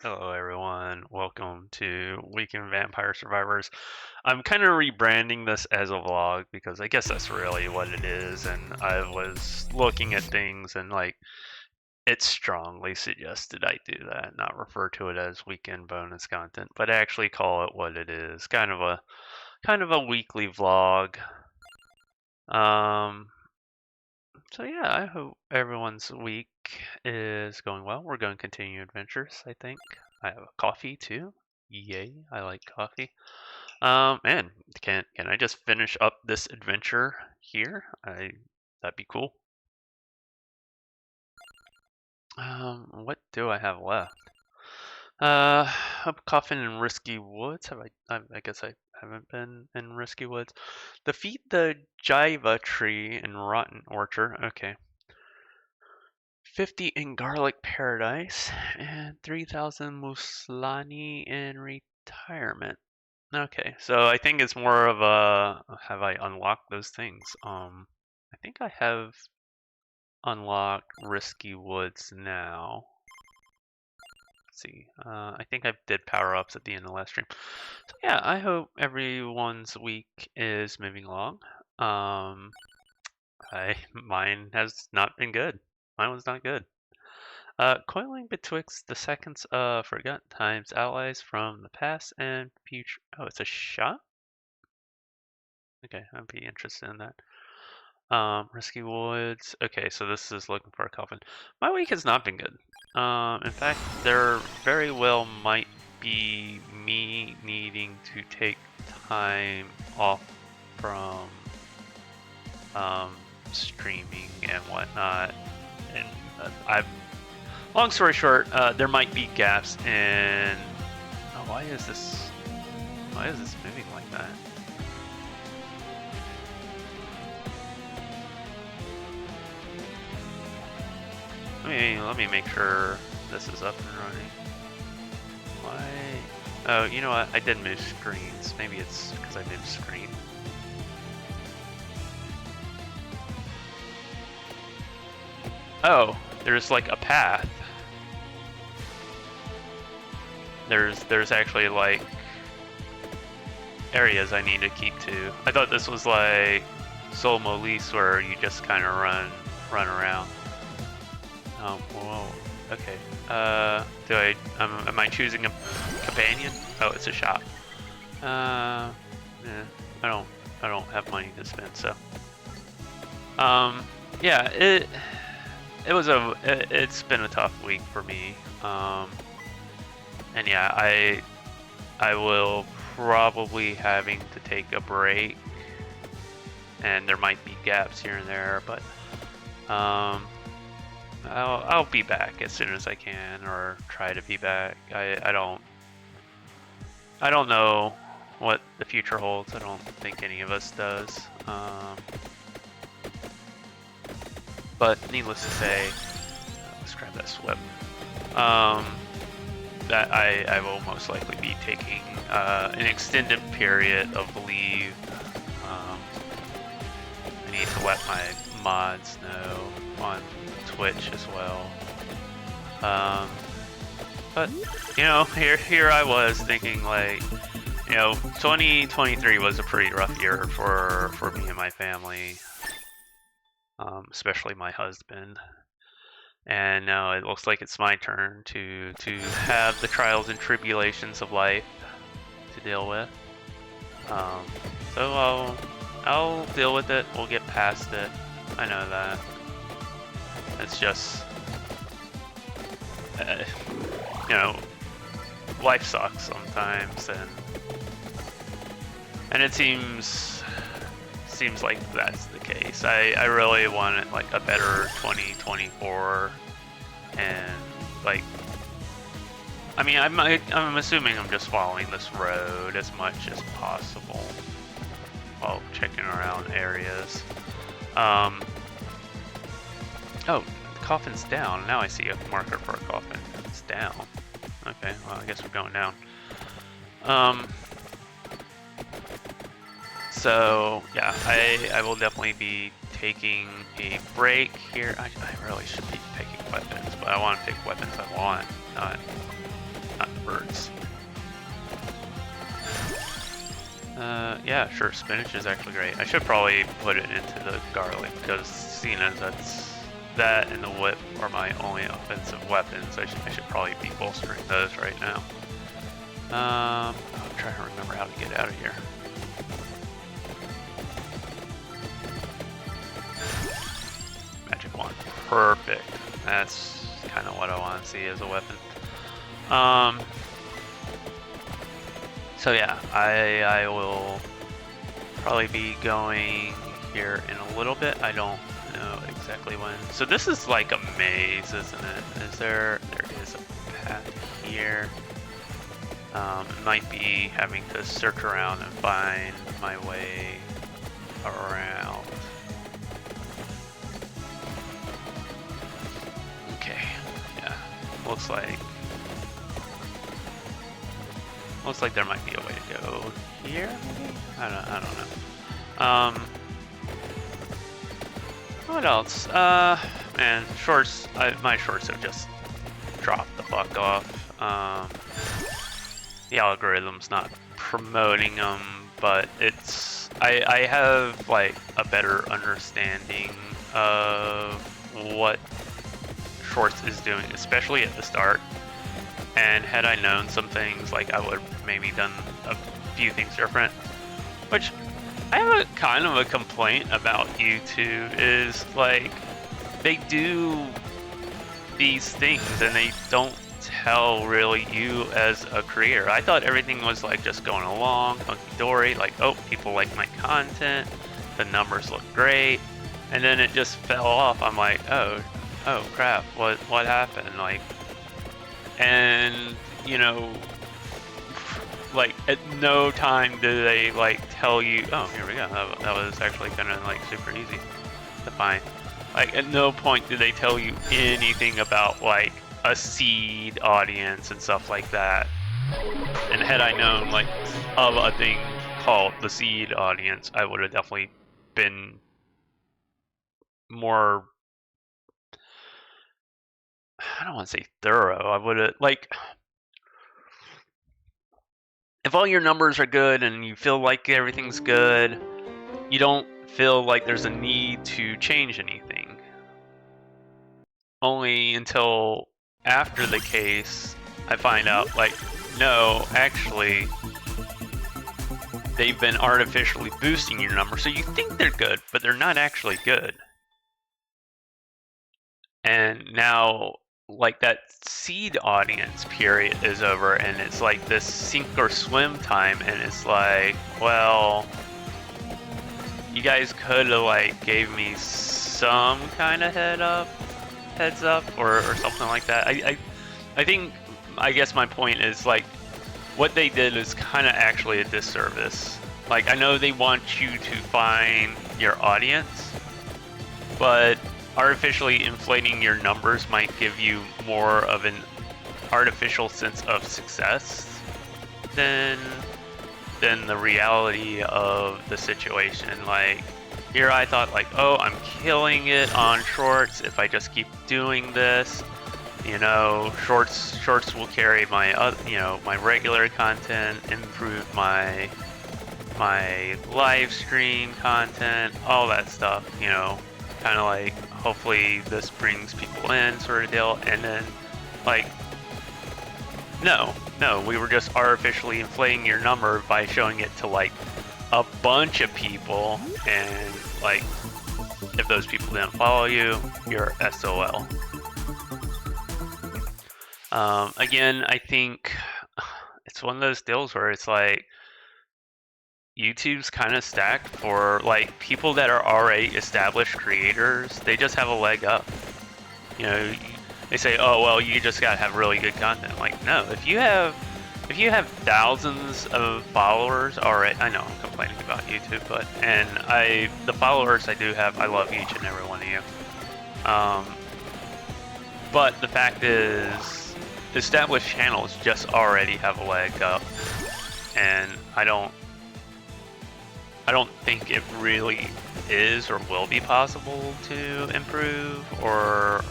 Hello, everyone. Welcome to Weekend Vampire Survivors. I'm kind of rebranding this as a vlog because I guess that's really what it is. And I was looking at things and it strongly suggested I do that, not refer to it as weekend bonus content, but actually call it what it is. Kind of a weekly vlog. Um, so yeah, I hope everyone's week is going well. We're going to continue adventures, I think. I have a coffee too. Yay, I like coffee. Man, can I just finish up this adventure here? That'd be cool. What do I have left? Up Coffin and Risky Woods. Have I guess I haven't been in Risky Woods. Defeat the Jiva Tree in Rotten Orchard. Okay. 50 in Garlic Paradise and 3,000 Muslani in Retirement. Okay, so I think it's more of a have I unlocked those things? I think I have unlocked Risky Woods now. Let's see. I think I did power ups at the end of the last stream. So yeah, I hope everyone's week is moving along. Mine has not been good. Mine was not good. Coiling betwixt the seconds of forgotten times, allies from the past and future. Oh, it's a shop? Okay, I'd be interested in that. Risky Woods. Okay, so this is looking for a coffin. My week has not been good. In fact, there very well might be me needing to take time off from streaming and whatnot. And long story short, there might be gaps in. Oh, why is this moving like that? Let me make sure this is up and running. Why? Oh, you know what? I did move screens. Maybe it's because I moved screen. Oh, there's like a path. There's actually like areas I need to keep to. I thought this was like Soul Molise where you just kind of run around. Oh, whoa. Okay. Am I choosing a companion? Oh, it's a shop. Yeah, I don't have money to spend, so. Yeah, it's been a tough week for me. And yeah, I will probably having to take a break, and there might be gaps here and there, but I'll be back as soon as I can, or try to be back. I don't know what the future holds. I don't think any of us does. But needless to say, let's grab that swip. That I will most likely be taking an extended period of leave. I need to let my mods know on Twitch as well. But you know, here I was thinking like, you know, 2023 was a pretty rough year for me and my family, especially my husband. And now it looks like it's my turn to have the trials and tribulations of life to deal with. So I'll deal with it. We'll get past it. I know that. It's just, you know, life sucks sometimes, and it seems like that's the case. I really want like a better 2024, and like, I mean, I'm assuming I'm just following this road as much as possible while checking around areas. Oh, the coffin's down. Now I see a marker for a coffin. It's down. Okay, well, I guess we're going down. So yeah, I will definitely be taking a break here. I really should be picking weapons, but I want to pick weapons I want, not experts. Yeah, sure, spinach is actually great. I should probably put it into the garlic, because seeing as that and the whip are my only offensive weapons, I should probably be bolstering those right now. I'm trying to remember how to get out of here. Magic wand, perfect. That's kind of what I want to see as a weapon. So yeah, I will probably be going here in a little bit. I don't know exactly when. So this is like a maze, isn't it? There is a path here. Might be having to search around and find my way around. Okay, yeah, looks like there might be a way to go here, maybe? I don't know. What else? Man, shorts, my shorts have just dropped the fuck off. The algorithm's not promoting them, but I have like a better understanding of what shorts is doing, especially at the start. And had I known some things, like I would have maybe done a few things different. Which I have a kind of a complaint about YouTube is like they do these things and they don't tell really you as a creator. I thought everything was like just going along, hunky-dory, like, oh, people like my content, the numbers look great, and then it just fell off. I'm like, oh crap, what happened? Like, and you know, like at no time do they like tell you, oh, here we go, that was actually kind of like super easy to find. Like at no point do they tell you anything about like a seed audience and stuff like that. And had I known like of a thing called the seed audience, I would have definitely been more, I don't want to say thorough. I would have, like, if all your numbers are good and you feel like everything's good, you don't feel like there's a need to change anything. Only until after the case, I find out, like, no, actually, they've been artificially boosting your numbers. So you think they're good, but they're not actually good. And now, like, that seed audience period is over, and it's like this sink or swim time, and it's like, well, you guys could have like gave me some kind of heads up or something like that. I think, I guess my point is like what they did is kind of actually a disservice. Like, I know they want you to find your audience, but artificially inflating your numbers might give you more of an artificial sense of success than the reality of the situation. Like, here I thought like, oh, I'm killing it on shorts if I just keep doing this. You know, shorts will carry my my regular content, improve my live stream content, all that stuff, you know, kind of like hopefully this brings people in sort of deal. And then like, no, we were just artificially inflating your number by showing it to like a bunch of people, and like if those people didn't follow you, you're SOL. Again, I think it's one of those deals where it's like YouTube's kind of stacked for like people that are already established creators. They just have a leg up. You know, they say, oh well, you just gotta have really good content. Like, no, if you have thousands of followers already, I know I'm complaining about YouTube, but the followers I do have, I love each and every one of you. But the fact is, established channels just already have a leg up, and I don't think it really is or will be possible to improve or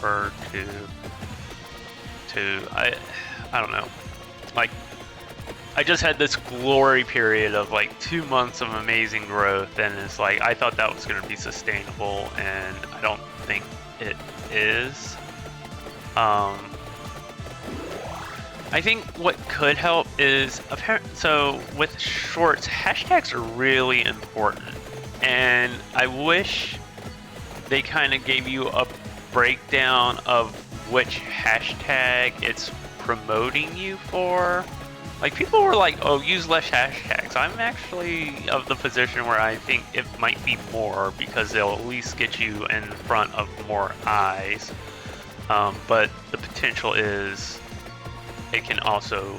to I don't know. like, I just had this glory period of like 2 months of amazing growth, and it's like I thought that was going to be sustainable, and I don't think it is. I think what could help is so with shorts, hashtags are really important, and I wish they kind of gave you a breakdown of which hashtag it's promoting you for. Like, people were like, oh, use less hashtags. I'm actually of the position where I think it might be more, because they'll at least get you in front of more eyes. But the potential is it can also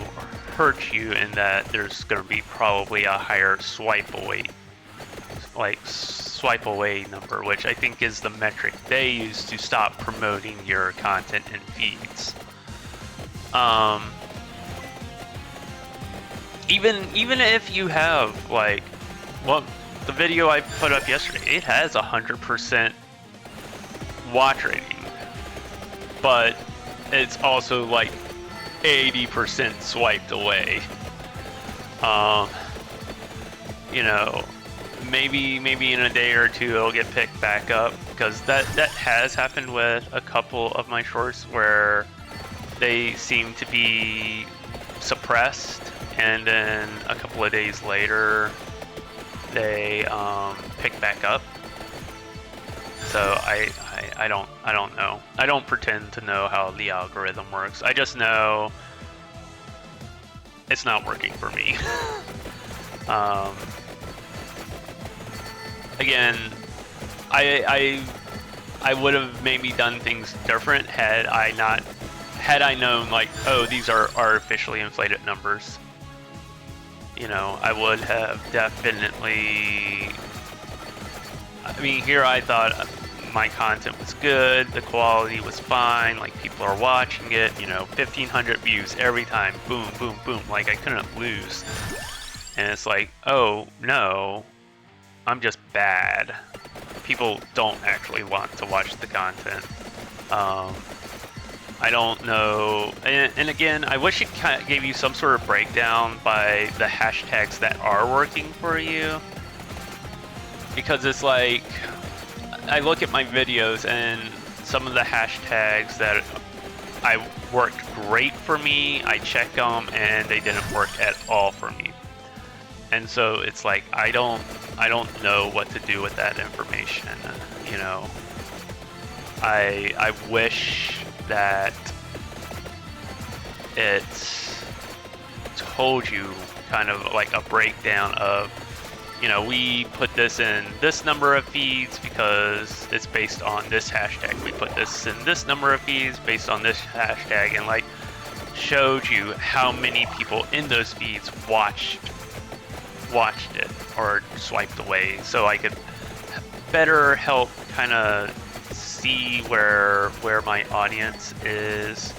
hurt you in that there's going to be probably a higher swipe away number, which I think is the metric they use to stop promoting your content in feeds. Even if you have, like, well, the video I put up yesterday, it has 100% watch rating, but it's also like 80% swiped away. You know, maybe in a day or two it'll get picked back up, because that has happened with a couple of my shorts where they seem to be suppressed, and then a couple of days later they pick back up. So I don't know. I don't pretend to know how the algorithm works. I just know it's not working for me. Again, I would have maybe done things different had I known, like, oh, these are artificially inflated numbers. You know, I would have definitely. I mean, here I thought my content was good, the quality was fine, like, people are watching it, you know, 1,500 views every time, boom, boom, boom, like, I couldn't lose. And it's like, oh, no, I'm just bad. People don't actually want to watch the content. I don't know, and again, I wish it kind of gave you some sort of breakdown by the hashtags that are working for you, because it's like, I look at my videos and some of the hashtags that I worked great for me, I check them and they didn't work at all for me. And so it's like, I don't know what to do with that information, you know. I wish that it told you kind of like a breakdown of, you know, we put this in this number of feeds because it's based on this hashtag. We put this in this number of feeds based on this hashtag, and like showed you how many people in those feeds watched it or swiped away, so I could better help kind of see where my audience is,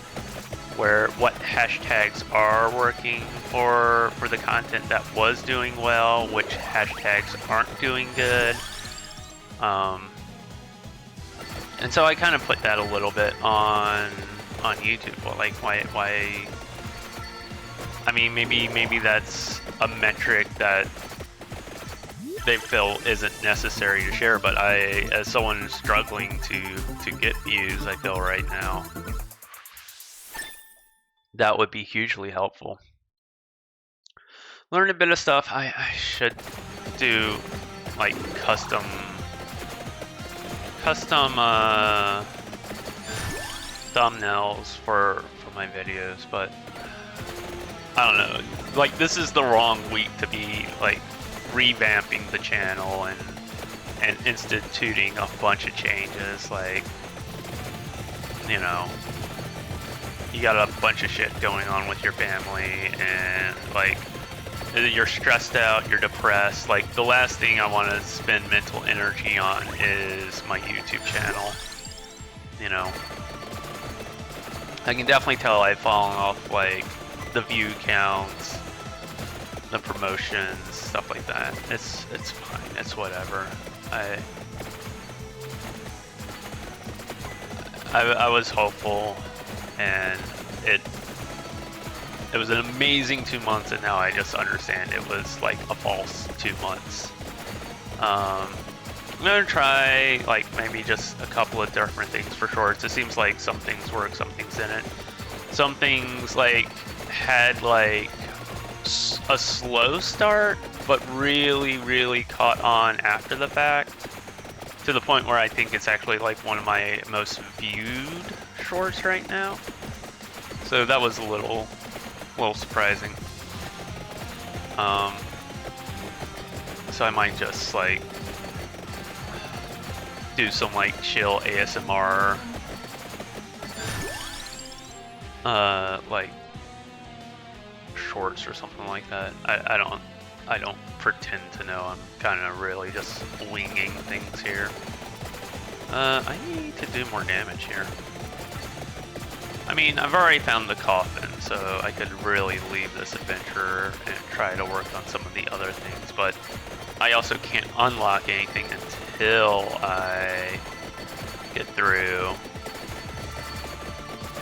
what hashtags are working for the content that was doing well, which hashtags aren't doing good. And so I kind of put that a little bit on YouTube. Well, like, why I mean, maybe that's a metric that they feel isn't necessary to share, but as someone struggling to get views, I feel right now that would be hugely helpful. Learn a bit of stuff. I should do like custom thumbnails for my videos, but I don't know. Like, this is the wrong week to be like revamping the channel and instituting a bunch of changes. Like, you know, you got a bunch of shit going on with your family, and like, you're stressed out, you're depressed. Like, the last thing I want to spend mental energy on is my YouTube channel. You know, I can definitely tell I've fallen off, like, the view counts, the promotions, stuff like that. It's fine. It's whatever. I was hopeful, and It was an amazing 2 months, and now I just understand it was like a false 2 months. I'm gonna try like maybe just a couple of different things for shorts. It seems like some things work, some things didn't. Some things like had like a slow start, but really caught on after the fact, to the point where I think it's actually like one of my most viewed shorts right now. So that was a little surprising. So I might just like do some like chill ASMR like shorts or something like that. I don't pretend to know. I'm kind of really just winging things here. I need to do more damage here. I mean, I've already found the coffin, so I could really leave this adventure and try to work on some of the other things, but I also can't unlock anything until I get through.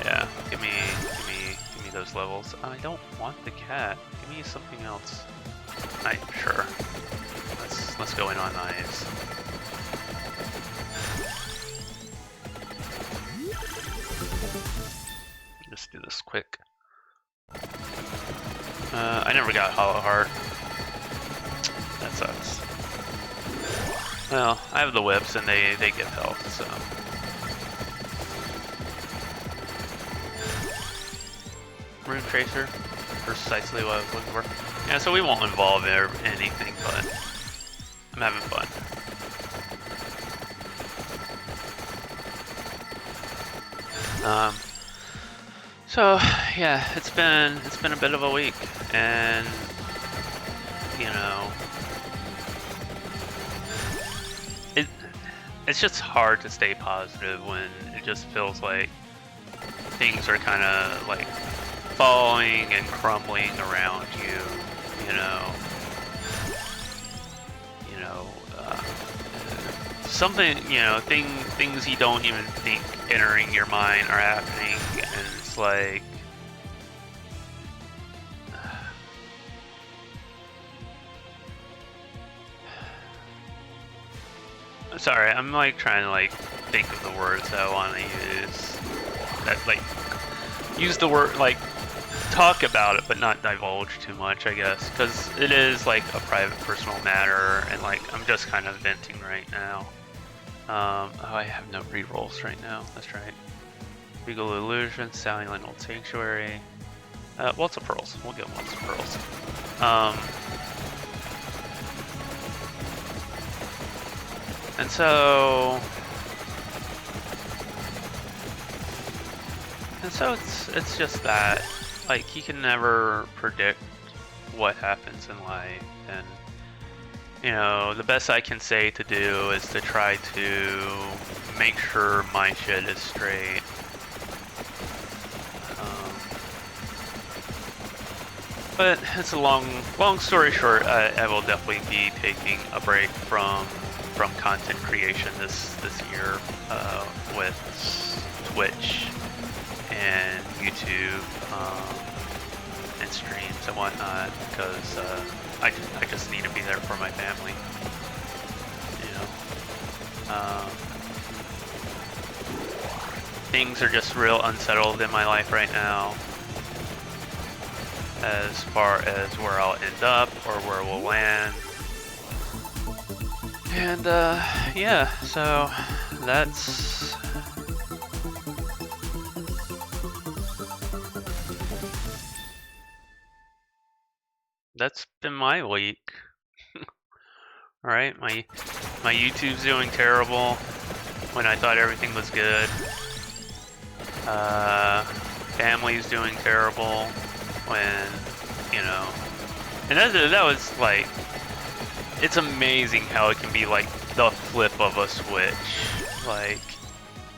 Yeah, give me those levels. I don't want the cat. Give me something else. Sure. Let's go in on knives. Just do this quick. I never got Hollow Heart. That sucks. Well, I have the whips and they give health, so. Rune Tracer, precisely what I was looking for. Yeah, so we won't involve anything, but I'm having fun. So yeah, it's been a bit of a week, and you know, it's just hard to stay positive when it just feels like things are kind of like falling and crumbling around you. Something, things you don't even think entering your mind are happening, and it's like, sorry, I'm like trying to like think of the words that I want to use. That like use the word like talk about it, but not divulge too much, I guess, because it is like a private, personal matter, and like I'm just kind of venting right now. Oh, I have no rerolls right now. That's right. Regal Illusion, Silent Old Sanctuary. Waltz of Pearls. We'll get Waltz of Pearls. And so it's just that, like, you can never predict what happens in life, and the best I can say to do is to try to make sure my shit is straight. But it's a long story short. I will definitely be taking a break from content creation this year with Twitch and YouTube and streams and whatnot, because I just need to be there for my family. Things are just real unsettled in my life right now, as far as where I'll end up or where we'll land. And yeah, so that's been my week. Alright, my YouTube's doing terrible when I thought everything was good. Family's doing terrible when, and that was like, it's amazing how it can be like the flip of a switch, like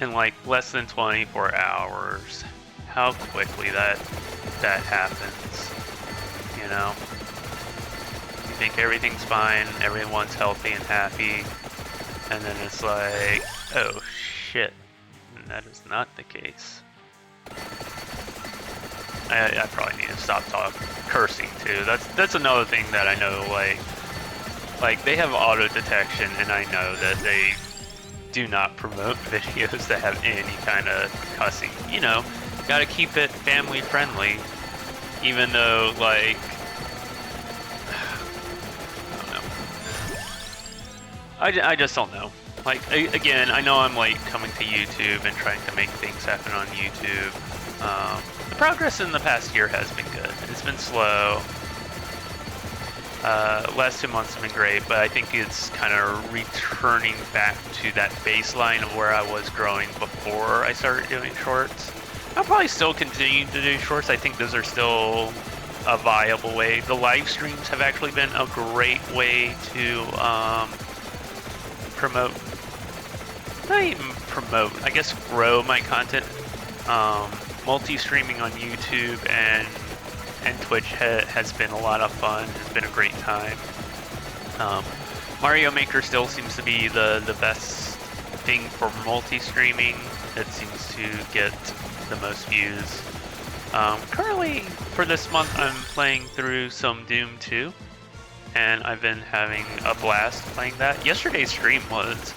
in like less than 24 hours, how quickly that happens. You think everything's fine, everyone's healthy and happy, and then it's like, oh shit, that is not the case. I probably need to stop cursing too. That's another thing that I know, like they have auto detection, and I know that they do not promote videos that have any kind of cussing. You know, gotta keep it family friendly, even though, like, I don't know. I just don't know. Like, again, I know I'm like coming to YouTube and trying to make things happen on YouTube. The progress in the past year has been good. It's been slow. Last 2 months have been great, but I think it's kind of returning back to that baseline of where I was growing before I started doing shorts. I'll probably still continue to do shorts. I think those are still a viable way. The live streams have actually been a great way to promote, not even promote, I guess grow my content. Multi-streaming on YouTube and Twitch has been a lot of fun. It's been a great time. Mario Maker still seems to be the best thing for multi-streaming. It seems to get the most views. Currently, for this month, I'm playing through some Doom 2, and I've been having a blast playing that. Yesterday's stream was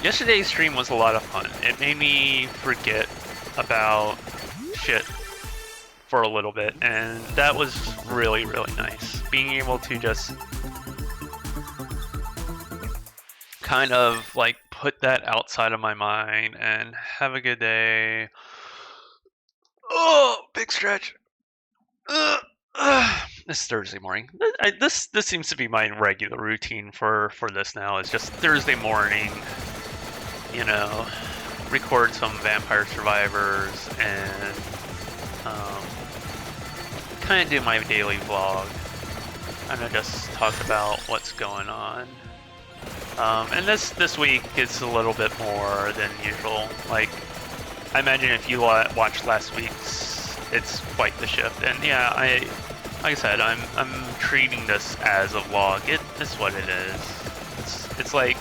a lot of fun. It made me forget about shit for a little bit, and that was really, really nice. Being able to just kind of like put that outside of my mind and have a good day. Oh, big stretch. This Thursday morning. This seems to be my regular routine for this now. It's just Thursday morning, you know, record some Vampire Survivors and kind of do my daily vlog. Kind of just talk about what's going on. And this week is a little bit more than usual. Like, I imagine if you watched last week's, it's quite the shift. And yeah, like I said, I'm treating this as a vlog. It's what it is. It's like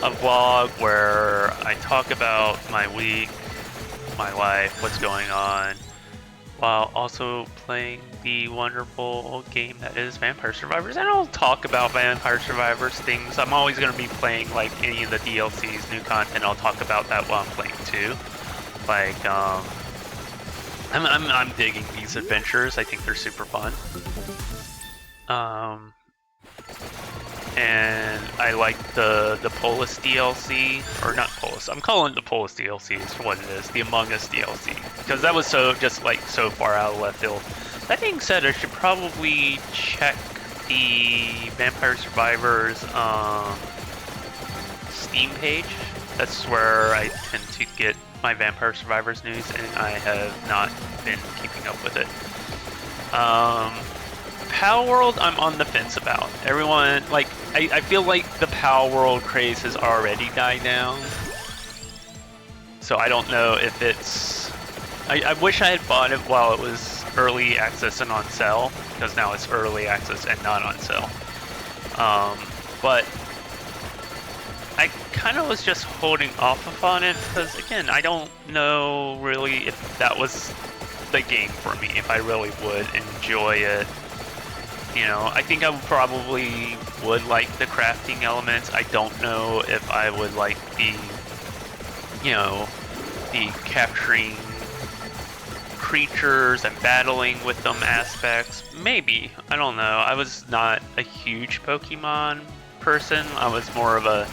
a vlog where I talk about my week, my life, what's going on, while also playing the wonderful game that is Vampire Survivors. I don't talk about Vampire Survivors things. I'm always going to be playing like any of the DLCs, new content. I'll talk about that while I'm playing too. Like, I'm digging these adventures. I think they're super fun. And I like the Polis DLC, or not Polis. I'm calling it the Polis DLC. Is what it is. The Among Us DLC, because that was so far out of left field. That being said, I should probably check the Vampire Survivors Steam page. That's where I tend to get my Vampire Survivors news, and I have not been keeping up with it. Pal World, I'm on the fence about. Everyone, like, I feel like the Pal World craze has already died down. So I don't know if it's... I wish I had bought it while it was early access and on sale, because now it's early access and not on sale. But I kind of was just holding off on it, because again, I don't know really if that was the game for me, if I really would enjoy it. You know, I think I probably would like the crafting elements. I don't know if I would like the, you know, the capturing creatures and battling with them aspects. Maybe. I don't know. I was not a huge Pokemon person. I was more of a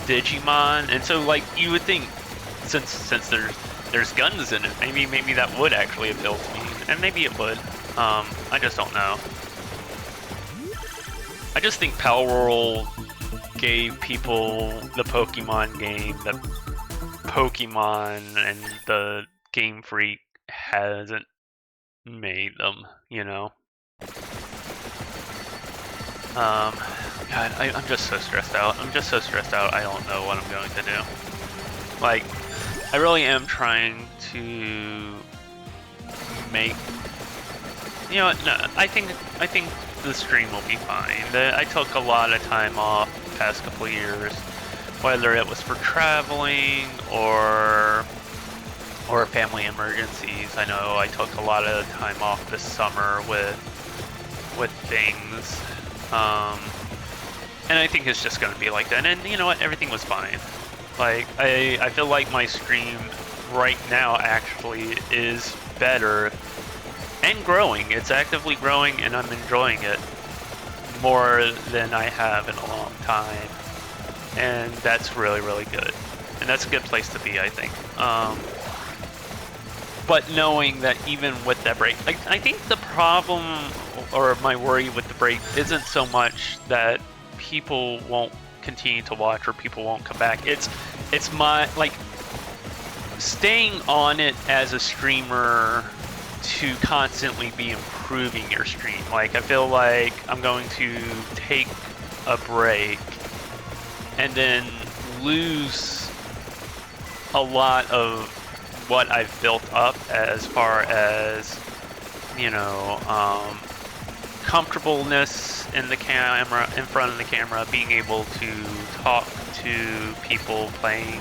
Digimon. And so, like, you would think, since there's guns in it, maybe that would actually appeal to me. And maybe it would. I just don't know. I just think Pal World gave people the Pokemon game that Pokemon and the Game Freak hasn't made them, you know? God, I'm just so stressed out. I don't know what I'm going to do. Like, I really am trying to make... You know what, no, I think the stream will be fine. I took a lot of time off the past couple of years, whether it was for traveling or or family emergencies. I know I took a lot of time off this summer with things, and I think it's just gonna be like that. And you know what? Everything was fine. Like I feel like my stream right now actually is better and growing. It's actively growing, and I'm enjoying it more than I have in a long time, and that's really, really good. And that's a good place to be, I think. But knowing that even with that break, I think the problem or my worry with the break isn't so much that people won't continue to watch or people won't come back. It's my, like, staying on it as a streamer to constantly be improving your stream. Like, I feel like I'm going to take a break and then lose a lot of what I've built up as far as, you know, comfortableness in the camera, in front of the camera, being able to talk to people playing,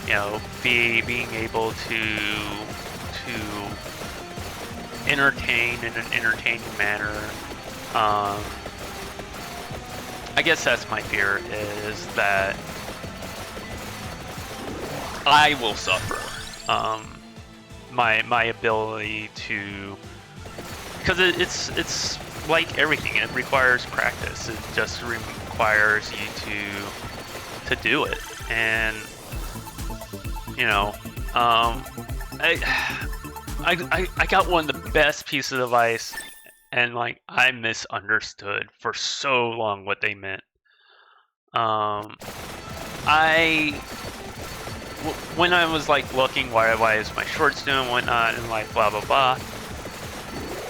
you know, being able to entertain in an entertaining manner. I guess that's my fear, is that I will suffer. My ability to, because it's like everything, it requires practice. It just requires you to do it, and you know, I got one of the best pieces of advice, and like I misunderstood for so long what they meant. When I was like looking, why is my shorts doing whatnot, and like blah blah blah.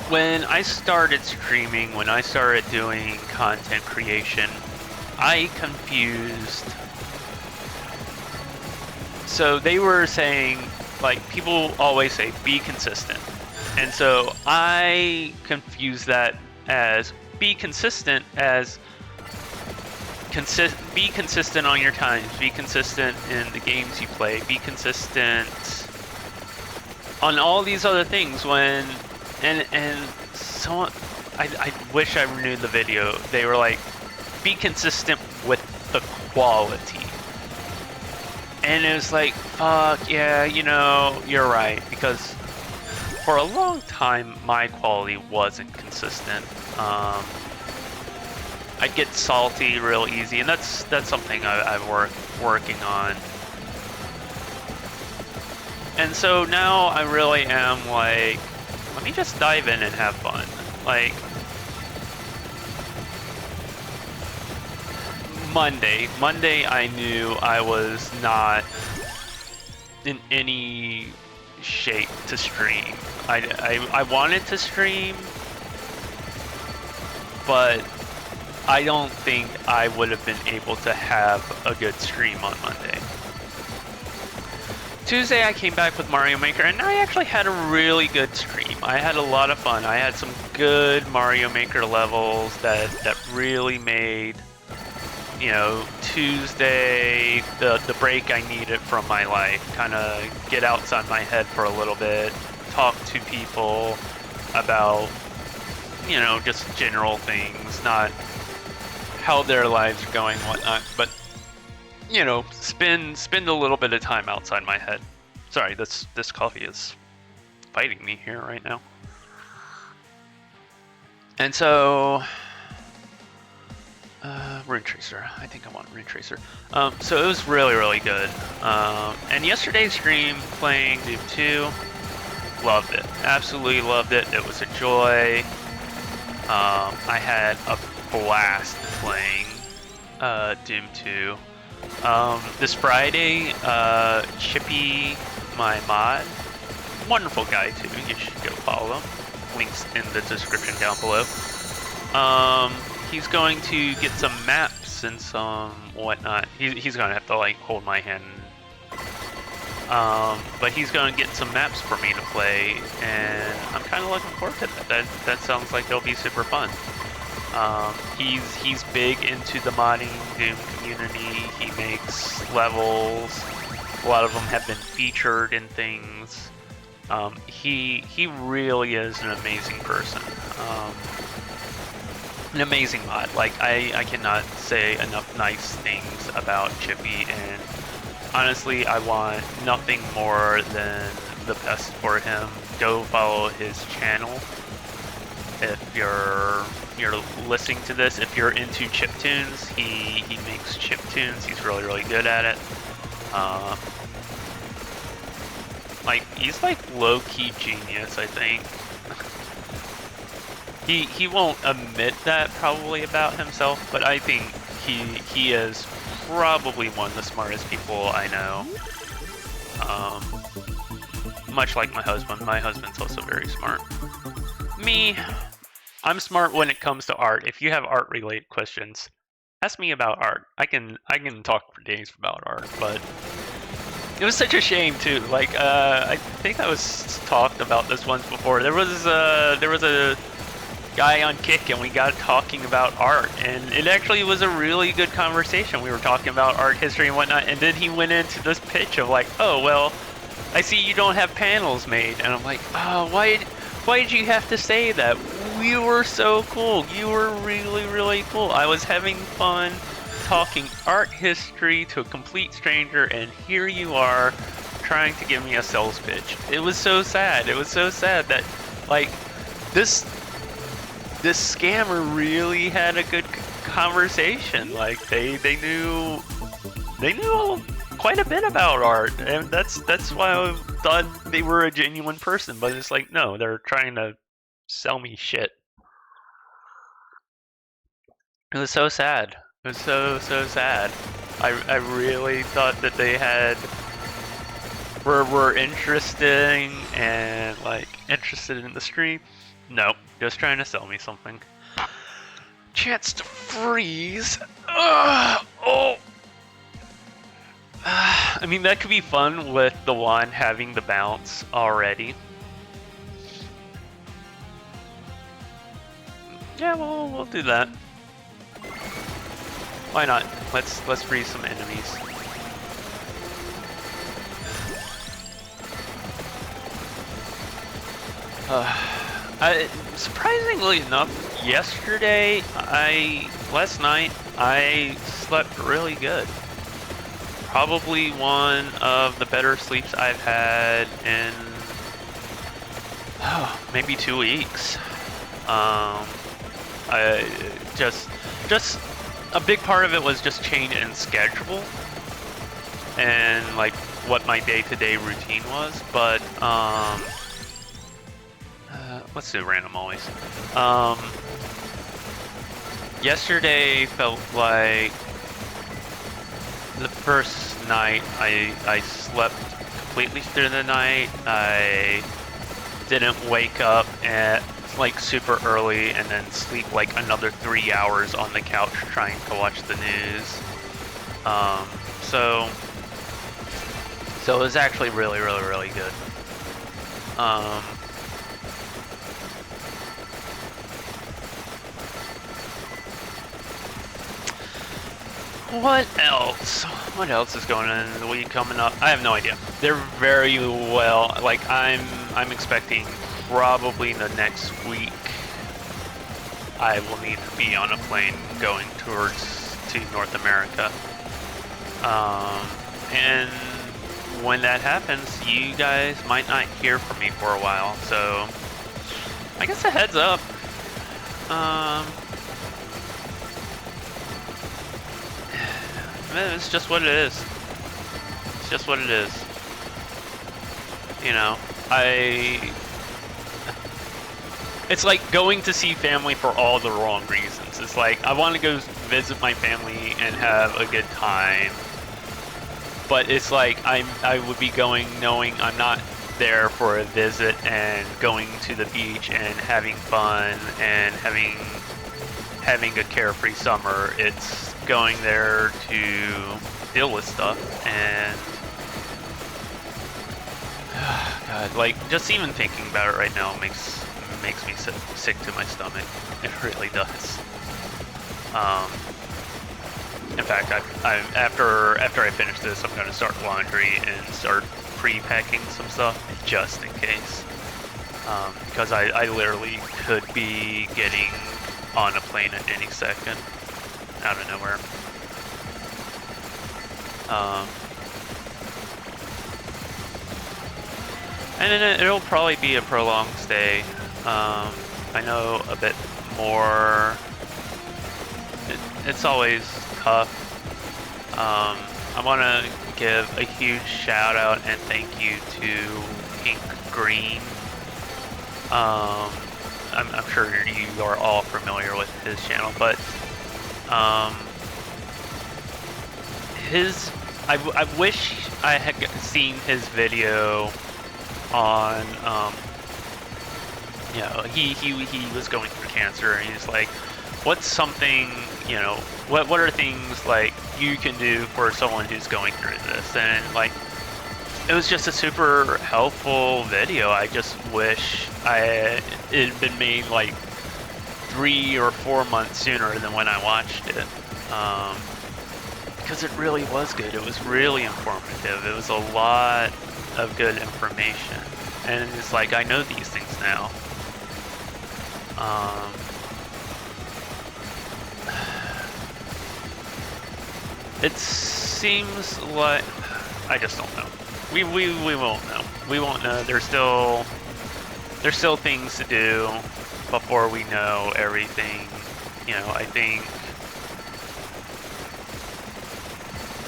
When I started streaming, when I started doing content creation, I confused. So they were saying, like, people always say, be consistent. And so I confused that as be consistent as be consistent on your times, be consistent in the games you play, be consistent on all these other things. When and someone, I wish I renewed the video. They were like, be consistent with the quality. And it was like, fuck, yeah, you know, you're right. Because for a long time, my quality wasn't consistent. I'd get salty real easy, and that's something I'm working on. And so now I really am like, let me just dive in and have fun. Like, Monday I knew I was not in any shape to stream. I wanted to stream, but I don't think I would have been able to have a good stream on Monday. Tuesday I came back with Mario Maker, and I actually had a really good stream. I had a lot of fun. I had some good Mario Maker levels that really made, you know, Tuesday the break I needed from my life. Kind of get outside my head for a little bit, talk to people about, you know, just general things, not how their lives are going, whatnot, but, you know, spend a little bit of time outside my head. Sorry, this coffee is fighting me here right now. And so, Rune Tracer. I think I want Rune Tracer. So it was really, really good. And yesterday's stream playing Doom 2, loved it. Absolutely loved it. It was a joy. I had a blast playing Doom 2. This Friday, Chippy, my mod, wonderful guy too, you should go follow him, links in the description down below. He's going to get some maps and some whatnot. He's going to have to like hold my hand, but he's going to get some maps for me to play, and I'm kind of looking forward to that. That sounds like it'll be super fun. He's big into the modding Doom community. He makes levels A lot of them have been featured in things. He really is an amazing person. An amazing mod. Like, I cannot say enough nice things about Chippy, and honestly, I want nothing more than the best for him. Go follow his channel. If you're listening to this, if you're into chiptunes, he makes chiptunes. He's really good at it. Like, he's like low-key genius, I think. He won't admit that probably about himself, but I think he is probably one of the smartest people I know. Much like my husband. My husband's also very smart. Me, I'm smart when it comes to art. If you have art-related questions, ask me about art. I can talk for days about art, but it was such a shame too. Like, I think I was talked about this once before. There was a guy on Kick, and we got talking about art, and it actually was a really good conversation. We were talking about art history and whatnot, and then he went into this pitch of like, oh well, I see you don't have panels made, and I'm like, oh, why did you have to say that? You were so cool. You were really cool. I was having fun talking art history to a complete stranger, and here you are trying to give me a sales pitch. It was so sad. It was so sad that, like, this scammer really had a good conversation. Like, they knew quite a bit about art, and that's why I thought they were a genuine person. But it's like, no, they're trying to sell me shit. It was so sad. It was so sad. I really thought that they were interesting and like interested in the stream. Nope, just trying to sell me something. Chance to freeze. Oh. I mean, that could be fun with the wand having the bounce already. Yeah, we'll do that. Why not? Let's freeze some enemies. Surprisingly enough, last night, I slept really good. Probably one of the better sleeps I've had in maybe 2 weeks. I just a big part of it was just change in schedule and like what my day-to-day routine was, but let's do random always. Yesterday felt like the first night I slept completely through the night. I didn't wake up at like super early and then sleep like another 3 hours on the couch trying to watch the news. So it was actually really good. What else? What else is going on in the week coming up? I have no idea. They're very well, like I'm expecting probably the next week I will need to be on a plane going to North America. And when that happens, you guys might not hear from me for a while, so I guess a heads up. It's just what it is. It's just what it is. You know, it's like going to see family for all the wrong reasons. It's like, I want to go visit my family and have a good time. But it's like, I would be going knowing I'm not there for a visit and going to the beach and having fun and having a carefree summer. It's going there to deal with stuff, and God, like, just even thinking about it right now makes me sick to my stomach. It really does. In fact, after I finish this, I'm gonna start laundry and start pre-packing some stuff just in case, because I literally could be getting on a plane at any second out of nowhere. And then it'll probably be a prolonged stay. I know a bit more. It's always tough. I want to give a huge shout out and thank you to Pink Green. I'm sure you are all familiar with his channel, but I wish I had seen his video on you know, he was going through cancer, and he's like, what's something, you know, what are things like you can do for someone who's going through this? And like, it was just a super helpful video. I just wish it had been made like 3 or 4 months sooner than when I watched it, because it really was good. It was really informative. It was a lot of good information, and it's like, I know these things now. It seems like, I just don't know. We won't know. We won't know. There's still things to do before we know everything. You know, I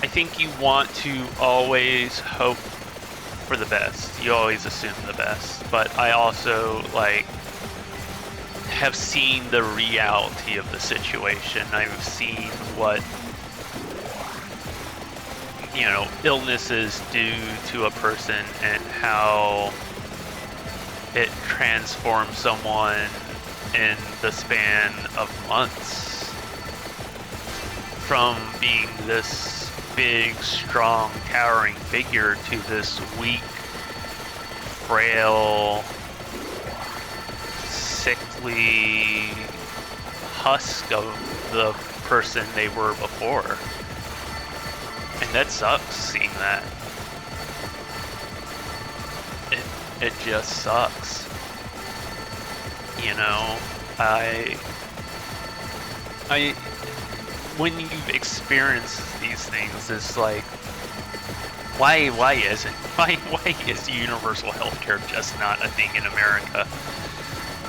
think you want to always hope for the best. You always assume the best. But I also like have seen the reality of the situation. I've seen what, you know, illnesses do to a person and how it transforms someone in the span of months from being this big, strong, towering figure to this weak, frail, sickly husk of the person they were before. And that sucks, seeing that. It just sucks. You know, when you've experienced these things, it's like, why is universal healthcare just not a thing in America?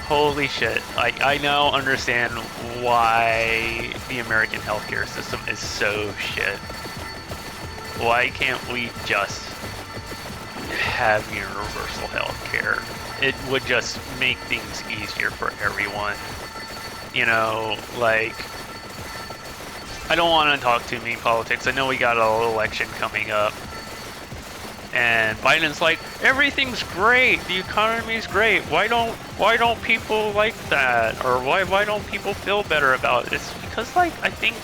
Holy shit. I now understand why the American healthcare system is so shit. Why can't we just have universal healthcare? It would just make things easier for everyone. You know, like, I don't want to talk too many politics. I know we got an election coming up, and Biden's like, everything's great, the economy's great. Why don't people like that? Or why don't people feel better about it? It's because, like, I think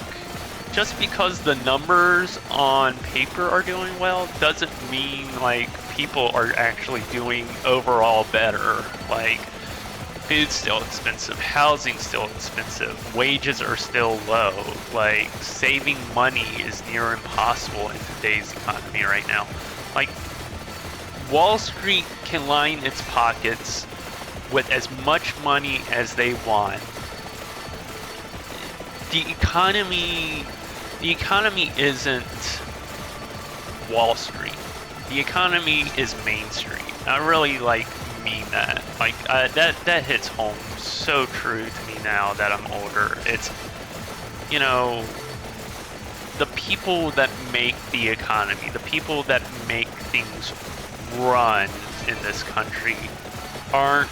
just because the numbers on paper are doing well doesn't mean like people are actually doing overall better. Like, food's still expensive, housing's still expensive, wages are still low. Like, saving money is near impossible in today's economy right now. Like, Wall Street can line its pockets with as much money as they want. The economy isn't Wall Street. The economy is Main Street. I really mean that. Like, that hits home so true to me now that I'm older. It's, you know, the people that make the economy, the people that make things run in this country aren't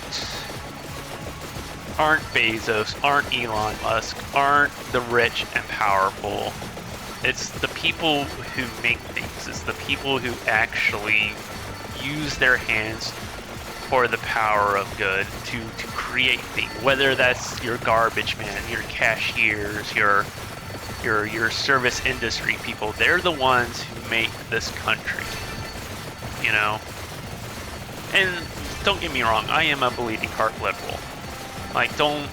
Bezos, aren't Elon Musk, aren't the rich and powerful. It's the people who make things. It's the people who actually use their hands for the power of good to create things. Whether that's your garbage man, your cashiers, your service industry people, they're the ones who make this country. You know? And don't get me wrong, I am a bleeding heart liberal. Like, don't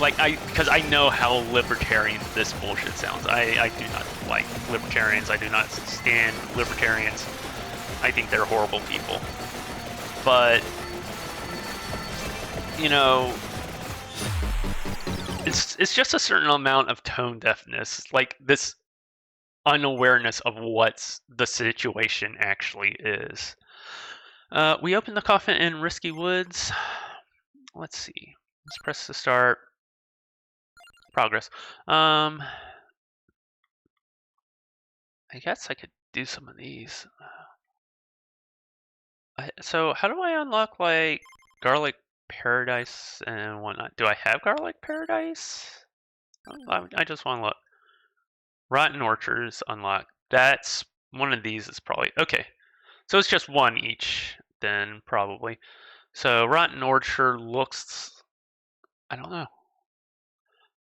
like because I know how libertarian this bullshit sounds. I do not like libertarians. I do not stand libertarians. I think they're horrible people. But you know, it's just a certain amount of tone deafness, like this unawareness of what the situation actually is. We open the coffin in Risky Woods. Let's see. Let's press the start. Progress. I guess I could do some of these. So how do I unlock like garlic paradise and whatnot? Do I have garlic paradise? I just want to look. Rotten orchards unlocked. That's one of these is probably okay. So it's just one each then probably. So rotten orchard looks. I don't know.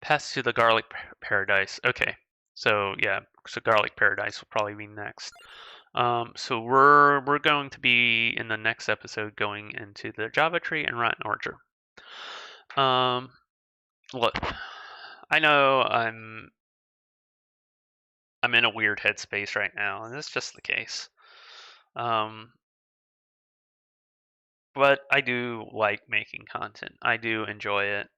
Pass to the garlic paradise. Okay. So yeah. So garlic paradise will probably be next. So we're going to be in the next episode going into the Java tree and rotten orchard. Look, I know I'm in a weird headspace right now, and that's just the case. But I do like making content. I do enjoy it.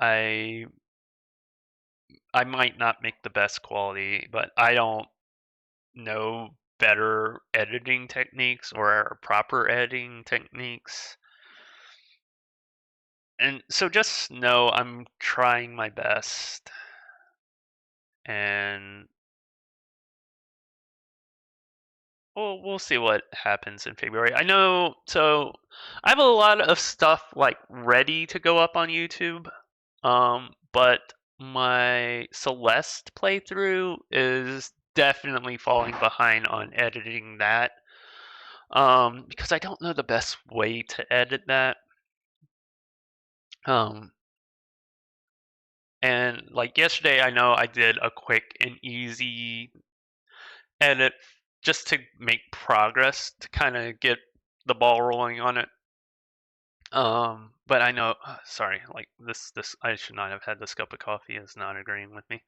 I might not make the best quality, but I don't know better editing techniques or proper editing techniques. And so just know I'm trying my best. And we'll see what happens in February. I know, so I have a lot of stuff like ready to go up on YouTube. But my Celeste playthrough is definitely falling behind on editing that. Because I don't know the best way to edit that. And like yesterday, I know I did a quick and easy edit just to make progress to kind of get the ball rolling on it. But I know, sorry, like this, I should not have had this cup of coffee. Is not agreeing with me.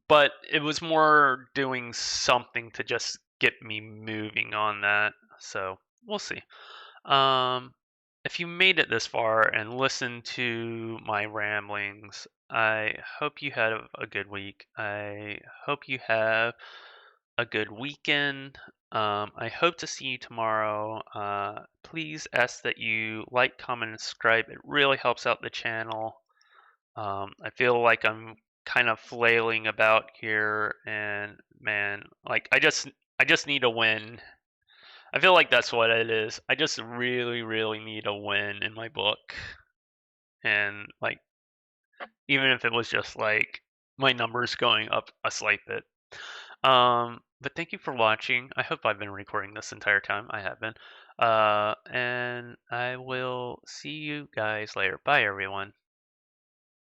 But it was more doing something to just get me moving on that. So we'll see. If you made it this far and listened to my ramblings, I hope you had a good week. I hope you have a good weekend. I hope to see you tomorrow. Please ask that you like, comment, and subscribe. It really helps out the channel. I feel like I'm kind of flailing about here, and man, like I just need a win. I feel like that's what it is. I just really, really need a win in my book. And like, even if it was just like my numbers going up a slight bit. But thank you for watching. I hope I've been recording this entire time. I have been. And I will see you guys later. Bye, everyone.